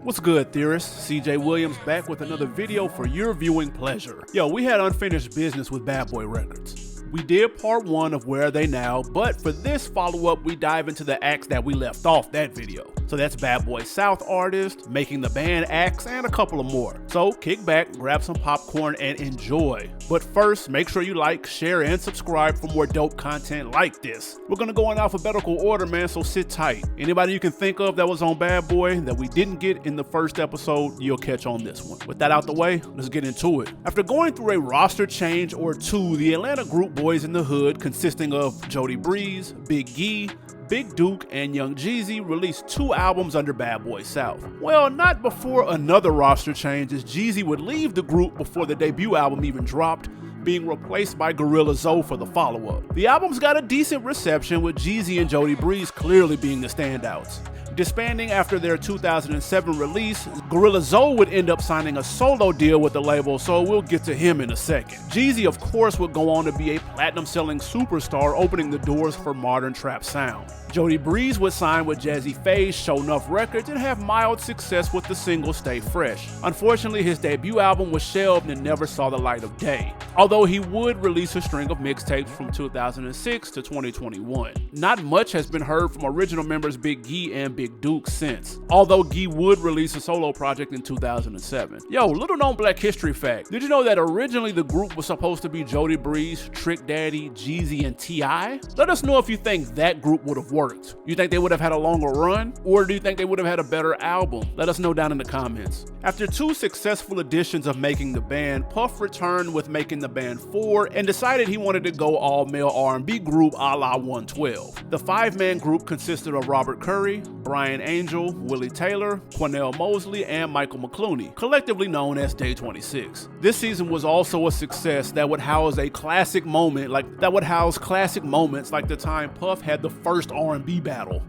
What's good, theorists? CJ Williams back with another video for your viewing pleasure. Yo, we had unfinished business with Bad Boy Records. We did part 1 of Where Are They Now, but for this follow-up, we dive into the acts that we left off that video. So that's Bad Boy South artist, Making the Band acts, and a couple of more. So kick back, grab some popcorn, and enjoy. But first, make sure you like, share, and subscribe for more dope content like this. We're gonna go in alphabetical order, man, so sit tight. Anybody you can think of that was on Bad Boy that we didn't get in the first episode, you'll catch on this one. With that out the way, let's get into it. After going through a roster change or two, the Atlanta group Boyz in the Hood, consisting of Jody Breeze, Big Gee, Big Duke, and Young Jeezy, released 2 albums under Bad Boy South. Well, not before another roster change, as Jeezy would leave the group before the debut album even dropped, being replaced by Gorilla Zoe for the follow-up. The albums got a decent reception, with Jeezy and Jody Breeze clearly being the standouts. Disbanding after their 2007 release, Gorilla Zoe would end up signing a solo deal with the label, so we'll get to him in a second. Jeezy, of course, would go on to be a platinum-selling superstar, opening the doors for modern trap sound. Jody Breeze would sign with Jazzy Faye's Show Nuff Records and have mild success with the single Stay Fresh. Unfortunately, his debut album was shelved and never saw the light of day, although he would release a string of mixtapes from 2006 to 2021. Not much has been heard from original members Big Gee and Big Duke since, although Gee would release a solo project in 2007. Yo, little known Black history fact, did you know that originally the group was supposed to be Jody Breeze, Trick Daddy, Jeezy, and T.I.? Let us know if you think that group would have worked. You think they would have had a longer run? Or do you think they would have had a better album? Let us know down in the comments. After 2 successful editions of Making the Band, Puff returned with Making the Band 4 and decided he wanted to go all-male R&B group a la 112. The 5-man group consisted of Robert Curry, Brian Angel, Willie Taylor, Cornell Mosley, and Michael McClooney, collectively known as Day 26. This season was also a success that would house classic moments like the time Puff had the first R&B battle.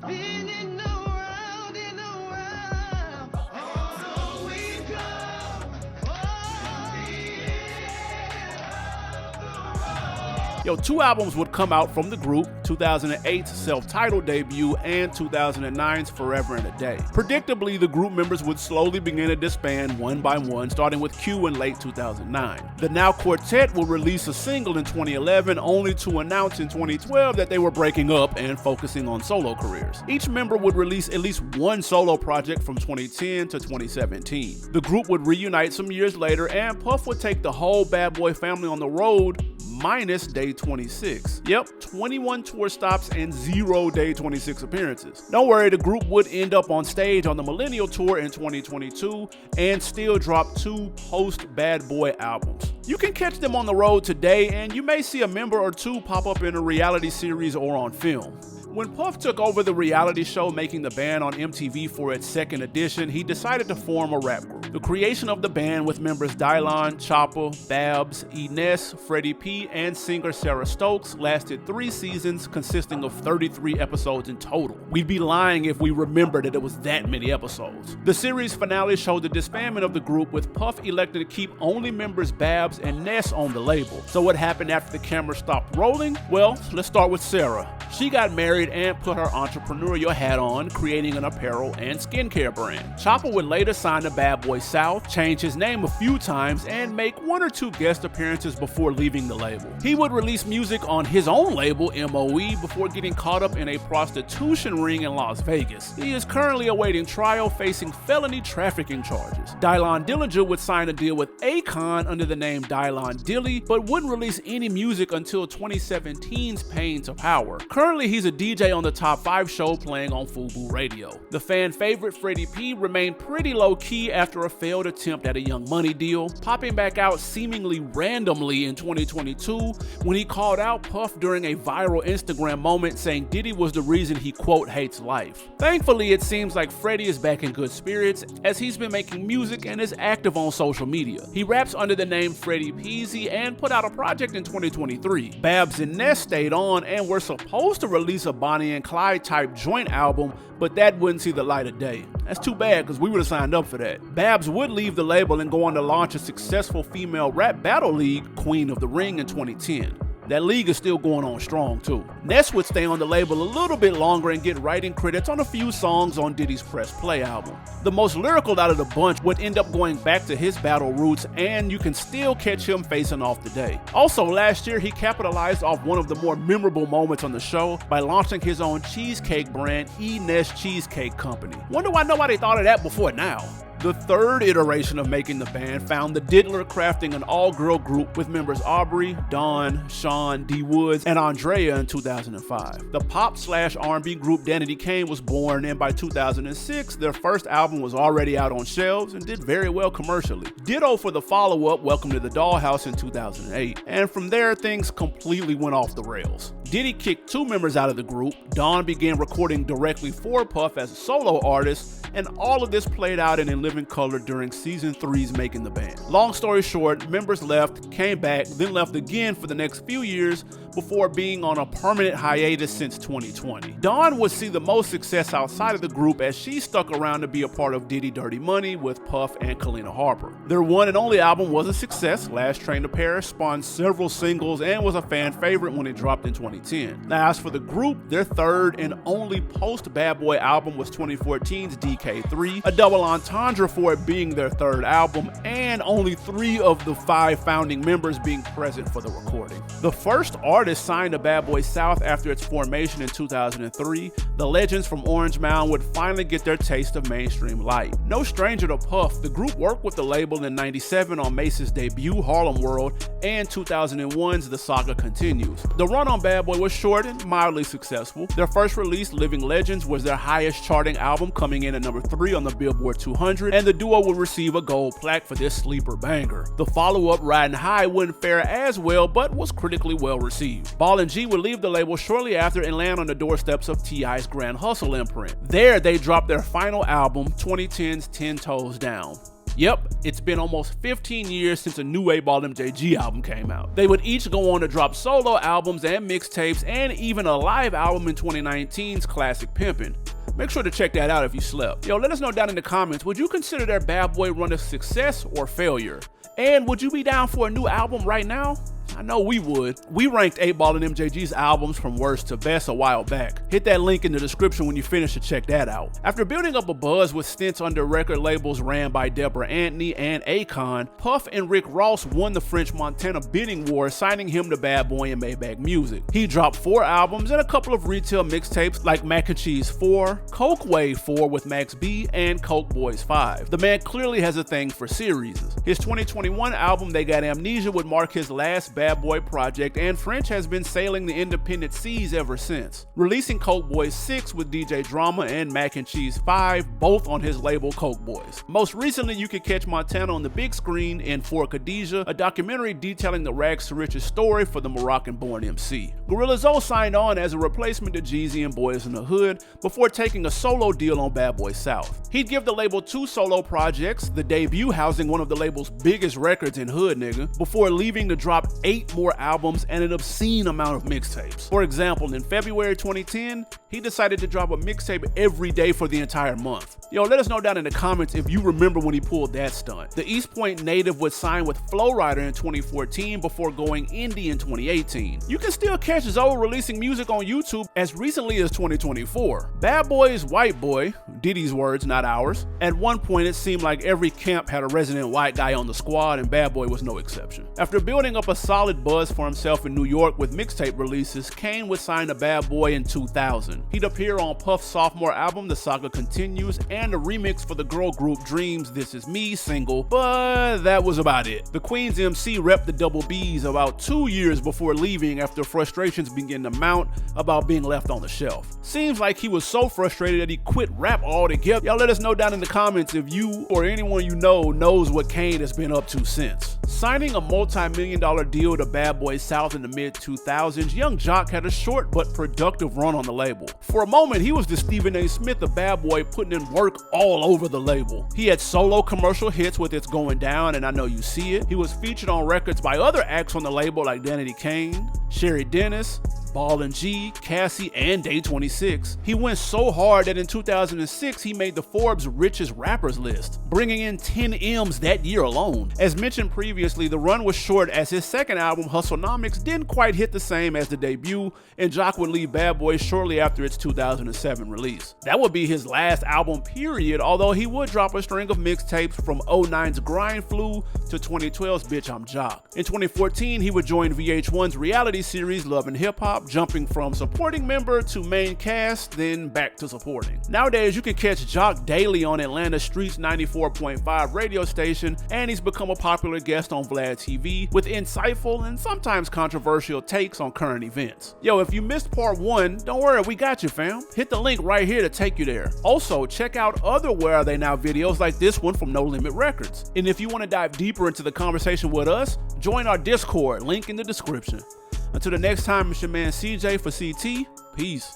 Yo, 2 albums would come out from the group, 2008's self-titled debut and 2009's Forever and a Day. Predictably, the group members would slowly begin to disband one by one, starting with Q in late 2009. The Now Quartet will release a single in 2011, only to announce in 2012 that they were breaking up and focusing on solo careers. Each member would release at least one solo project from 2010 to 2017. The group would reunite some years later, and Puff would take the whole Bad Boy family on the road, minus Day 26. Yep, 21 tour stops and 0 Day 26 appearances. Don't worry, the group would end up on stage on the Millennial Tour in 2022 and still drop 2 post-Bad Boy albums. You can catch them on the road today, and you may see a member or 2 pop up in a reality series or on film. When Puff took over the reality show Making the Band on MTV for its 2nd edition, he decided to form a rap group. The creation of the band with members Dylon, Chopper, Babs, Ines, Freddie P, and singer Sarah Stokes lasted 3 seasons consisting of 33 episodes in total. We'd be lying if we remembered that it was that many episodes. The series finale showed the disbandment of the group, with Puff elected to keep only members Babs and Ness on the label. So what happened after the camera stopped rolling? Well, let's start with Sarah. She got married and put her entrepreneurial hat on, creating an apparel and skincare brand. Chopper would later sign to Bad Boy South, change his name a few times, and make 1 or 2 guest appearances before leaving the label. He would release music on his own label, MOE, before getting caught up in a prostitution ring in Las Vegas. He is currently awaiting trial, facing felony trafficking charges. Dylon Dillinger would sign a deal with Akon under the name Dylon Dilly, but wouldn't release any music until 2017's Pain to Power. Currently, he's a DJ on the Top 5 show playing on Fubu Radio. The fan favorite Freddie P remained pretty low-key after a failed attempt at a Young Money deal, popping back out seemingly randomly in 2022 when he called out Puff during a viral Instagram moment, saying Diddy was the reason he quote hates life. Thankfully, it seems like Freddie is back in good spirits, as he's been making music and is active on social media. He raps under the name Freddie Peasy and put out a project in 2023. Babs and Ness stayed on and were supposed to release a Bonnie and Clyde type joint album, but that wouldn't see the light of day. That's too bad, because we would have signed up for that. Babs would leave the label and go on to launch a successful female rap battle league, Queen of the Ring, in 2010. That league is still going on strong too. Ness would stay on the label a little bit longer and get writing credits on a few songs on Diddy's Press Play album. The most lyrical out of the bunch would end up going back to his battle roots, and you can still catch him facing off today. Also, last year he capitalized off one of the more memorable moments on the show by launching his own cheesecake brand, Ness Cheesecake Company. Wonder why nobody thought of that before now. The third iteration of making the band found the Diddler crafting an all-girl group with members Aubrey, Dawn, Sean, D. Woods, and Andrea in 2005. The pop/R&B group Danity Kane was born, and by 2006, their first album was already out on shelves and did very well commercially. Ditto for the follow-up, Welcome to the Dollhouse, in 2008. And from there, things completely went off the rails. Diddy kicked 2 members out of the group. Dawn began recording directly for Puff as a solo artist, and all of this played out in living color during season 3's Making the Band. Long story short, members left, came back, then left again for the next few years before being on a permanent hiatus since 2020. Dawn would see the most success outside of the group as she stuck around to be a part of Diddy Dirty Money with Puff and Kalina Harper. Their one and only album was a success. Last Train to Paris spawned several singles and was a fan favorite when it dropped in 2010. Now, as for the group, their third and only post-Bad Boy album was 2014's DK3, a double entendre for it being their third album and only 3 of the 5 founding members being present for the recording. The first artist signed to Bad Boy South after its formation in 2003, the legends from Orange Mound would finally get their taste of mainstream light. No stranger to Puff, the group worked with the label in '97 on Mace's debut Harlem World and 2001's The Saga Continues. The run on Bad Boy was short and mildly successful. Their first release, Living Legends, was their highest charting album, coming in at number 3 on the Billboard 200, and the duo would receive a gold plaque for this sleeper banger. The follow-up, Riding High, wouldn't fare as well, but was critically well received. Ball and G would leave the label shortly after and land on the doorsteps of T.I.'s Grand Hustle imprint. There, they dropped their final album, 2010's 10 Toes Down. Yep, it's been almost 15 years since a new 8 Ball MJG album came out. They would each go on to drop solo albums and mixtapes, and even a live album in 2019's Classic Pimpin'. Make sure to check that out if you slept. Yo, let us know down in the comments, would you consider their Bad Boy run a success or failure? And would you be down for a new album right now? I know we would. We ranked 8 Ball and MJG's albums from worst to best a while back. Hit that link in the description when you finish to check that out. After building up a buzz with stints under record labels ran by Deborah Anthony and Akon, Puff and Rick Ross won the French Montana bidding war, signing him to Bad Boy and Maybach Music. He dropped 4 albums and a couple of retail mixtapes like Mac and Cheese 4, Coke Wave 4 with Max B, and Coke Boys 5. The man clearly has a thing for series. His 2021 album, They Got Amnesia, would mark his last Bad Boy project, and French has been sailing the independent seas ever since, releasing Coke Boys 6 with DJ Drama and Mac and Cheese 5, both on his label Coke Boys. Most recently, you could catch Montana on the big screen in For Khadijah, a documentary detailing the rags to riches story for the Moroccan-born MC. Gorilla Zoe signed on as a replacement to Jeezy and Boyz n the Hood before taking a solo deal on Bad Boy South. He'd give the label 2 solo projects, the debut housing one of the label's biggest records in Hood Nigga, before leaving to drop 8 more albums and an obscene amount of mixtapes. For example, in February 2010, he decided to drop a mixtape every day for the entire month. Yo, let us know down in the comments if you remember when he pulled that stunt. The East Point native would sign with Flow Rider in 2014 before going indie in 2018. You can still catch Zoe releasing music on YouTube as recently as 2024. Bad Boy's white boy, Diddy's words, not ours. At one point, it seemed like every camp had a resident white guy on the squad, and Bad Boy was no exception. After building up a solid buzz for himself in New York with mixtape releases, Kain would sign to Bad Boy in 2000. He'd appear on Puff's sophomore album, The Saga Continues, and a remix for the girl group Dream's This Is Me single, but that was about it. The Queen's MC repped the Double B's about 2 years before leaving after frustrations began to mount about being left on the shelf. Seems like he was so frustrated that he quit rap altogether. Y'all let us know down in the comments if you or anyone you know knows what Kain has been up to since. Signing a multi-million-dollar deal to Bad Boy South in the mid-2000s, Young Jock had a short but productive run on the label. For a moment, he was the Stephen A. Smith of Bad Boy, putting in work all over the label. He had solo commercial hits with It's Going Down and I Know You See It. He was featured on records by other acts on the label like Danity Kane, Sherry Dennis, Ballin' G, Cassie, and Day 26. He went so hard that in 2006 he made the Forbes richest rappers list, bringing in 10 M's that year alone. As mentioned previously, the run was short as his second album, Hustlenomics, didn't quite hit the same as the debut, and Jock would leave Bad Boy shortly after its 2007 release. That would be his last album period, although he would drop a string of mixtapes from 09's Grind Flu to 2012's Bitch I'm Jock. In 2014, he would join VH1's reality series Love and Hip Hop, jumping from supporting member to main cast, then back to supporting. Nowadays, you can catch Jock daily on Atlanta Street's 94.5 radio station, and he's become a popular guest on Vlad TV with insightful and sometimes controversial takes on current events. Yo, if you missed part 1, don't worry, we got you, fam. Hit the link right here to take you there. Also, check out other Where Are They Now videos like this one from No Limit Records. And if you want to dive deeper into the conversation with us, join our Discord, link in the description. Until the next time, it's your man CJ for CT. Peace.